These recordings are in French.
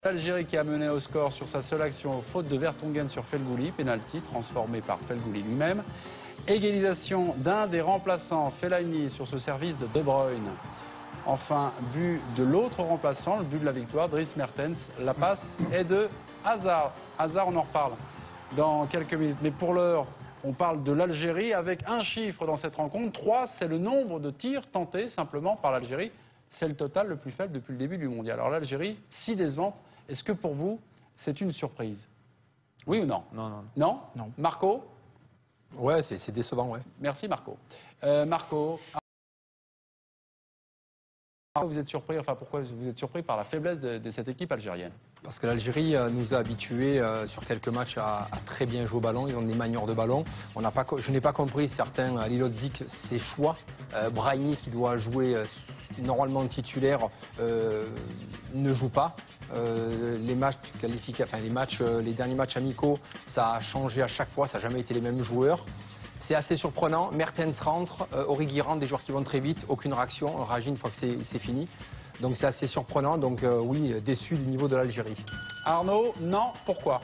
L'Algérie qui a mené au score sur sa seule action, faute de Vertonghen sur Felgouli, penalty transformé par Felgouli lui-même. Égalisation d'un des remplaçants, Fellaini, sur ce service de De Bruyne. Enfin, but de l'autre remplaçant, le but de la victoire, Dries Mertens. La passe est de Hazard. Hazard, on en reparle dans quelques minutes. Mais pour l'heure, on parle de l'Algérie avec un chiffre dans cette rencontre. 3, c'est le nombre de tirs tentés simplement par l'Algérie. C'est le total le plus faible depuis le début du mondial. Alors l'Algérie, si décevante, est-ce que pour vous, c'est une surprise? Oui ou non? Non. Non? Non. Marco? Ouais, c'est décevant, ouais. Merci Marco. Marco, vous êtes surpris, enfin pourquoi vous êtes surpris par la faiblesse de cette équipe algérienne? Parce que l'Algérie nous a habitués sur quelques matchs à très bien jouer au ballon. Ils ont des manières de ballon. Je n'ai pas compris certains, à Lilodzik, ses choix. Brahimi, qui doit jouer normalement titulaire, ne joue pas. Les derniers matchs amicaux, ça a changé à chaque fois. Ça n'a jamais été les mêmes joueurs. C'est assez surprenant. Mertens rentre, Origi rentre, des joueurs qui vont très vite, aucune réaction. On réagit une fois que c'est fini. Donc c'est assez surprenant. Donc oui, déçu du niveau de l'Algérie. Arnaud, non, pourquoi?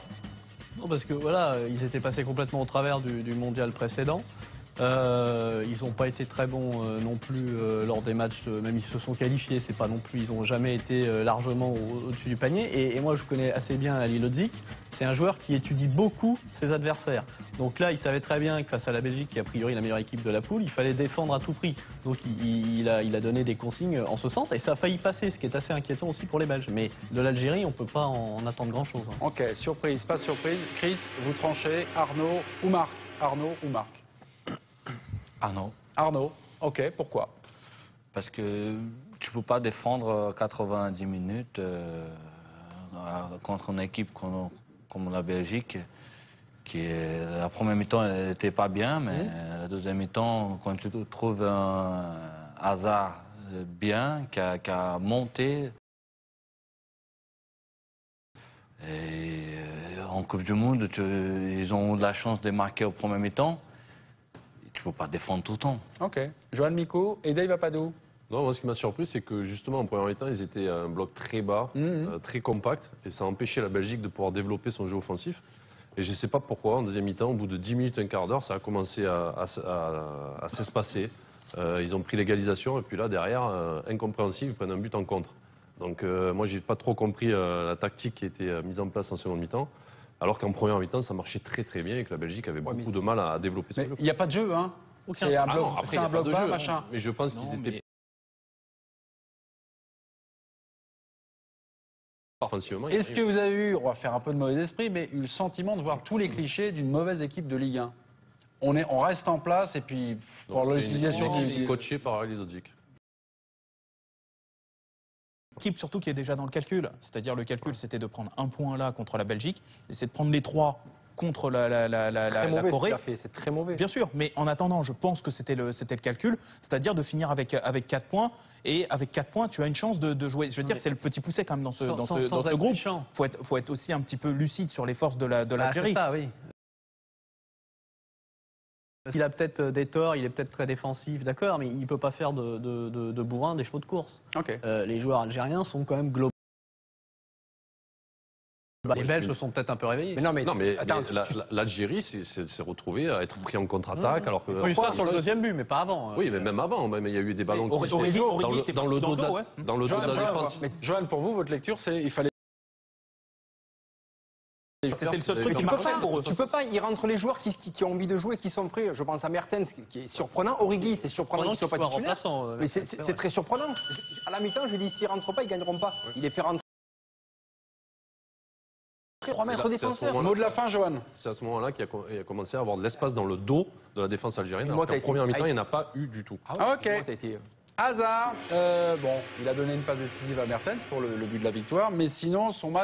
Non, parce que voilà, ils étaient passés complètement au travers du mondial précédent. Ils n'ont pas été très bons non plus lors des matchs, même ils se sont qualifiés, c'est pas non plus, ils n'ont jamais été largement au-dessus du panier. Et moi je connais assez bien Ali Lodzik, c'est un joueur qui étudie beaucoup ses adversaires. Donc là il savait très bien que face à la Belgique, qui est a priori la meilleure équipe de la poule, il fallait défendre à tout prix. Donc il a donné des consignes en ce sens et ça a failli passer, ce qui est assez inquiétant aussi pour les Belges. Mais de l'Algérie on ne peut pas en attendre grand-chose. Ok, surprise, pas surprise. Chris, vous tranchez, Arnaud ou Marc? Arnaud ou Marc? Arnaud. Arnaud, ok, pourquoi? Parce que tu ne peux pas défendre 90 minutes contre une équipe comme la Belgique, qui la première mi-temps n'était pas bien, mais la deuxième mi-temps, quand tu trouves un Hazard bien, qui a monté, et en Coupe du Monde, ils ont eu de la chance de marquer au premier mi-temps. Il ne faut pas défendre tout le temps. Ok. Johan Miko et Dave Apadou. Non, moi ce qui m'a surpris, c'est que justement en première mi-temps, ils étaient un bloc très bas, très compact, et ça a empêché la Belgique de pouvoir développer son jeu offensif. Et je ne sais pas pourquoi, en deuxième mi-temps, au bout de 10 minutes, un quart d'heure, ça a commencé à s'espacer. Ils ont pris l'égalisation, et puis là, derrière, incompréhensible, ils prennent un but en contre. Donc moi, j'ai pas trop compris la tactique qui a été mise en place en seconde mi-temps. Alors qu'en première mi-temps, ça marchait très très bien et que la Belgique avait beaucoup de mal à développer son jeu. Il n'y a pas de jeu, hein? C'est un bloc, après, il n'y a pas de bas, jeu, machin. mais je pense qu'ils étaient offensivement. Est-ce que vous avez eu, on va faire un peu de mauvais esprit, mais eu le sentiment de voir tous les clichés d'une mauvaise équipe de Ligue 1? On reste en place et puis pour l'utilisation du coaché par Ali Lodzik. Équipe surtout qui est déjà dans le calcul, c'est-à-dire le calcul c'était de prendre un point là contre la Belgique, et c'est de prendre les 3 contre la Corée. C'est très mauvais. Bien sûr, mais en attendant, je pense que c'était le calcul, c'est-à-dire de finir avec 4 points, et avec 4 points, tu as une chance de jouer. Je veux dire, c'est le petit poussé quand même dans ce groupe. Faut être aussi un petit peu lucide sur les forces de l'Algérie. C'est ça, oui. Il a peut-être des torts, il est peut-être très défensif, d'accord, mais il ne peut pas faire de bourrin des chevaux de course. Ok. Les joueurs algériens sont quand même globaux. Les Belges se sont peut-être un peu réveillés. Mais l'Algérie s'est retrouvée à être pris en contre-attaque. Alors que oui, ça sur le deuxième but, mais pas avant. Oui, mais même avant, il y a eu des ballons qui dans le dos de la défense. Mais Johan, pour vous, votre lecture, c'est il fallait. C'était le seul truc qui marchait pour eux. Tu peux pas, il rentre les joueurs qui ont envie de jouer, qui sont prêts. Je pense à Mertens, qui est surprenant. Origi, c'est surprenant qu'il ne soit pas titulaire. Mais c'est très surprenant. À la mi-temps, je dis, s'ils ne rentrent pas, ils ne gagneront pas. Il est fait rentrer 3 mètres défenseurs. Mot de la fin, Johan. C'est à ce moment-là qu'il a commencé à avoir de l'espace dans le dos de la défense algérienne. Alors qu'en première mi-temps, il n'y en a pas eu du tout. Ok. Hazard, bon, il a donné une passe décisive à Mertens pour le but de la victoire, mais sinon, son match.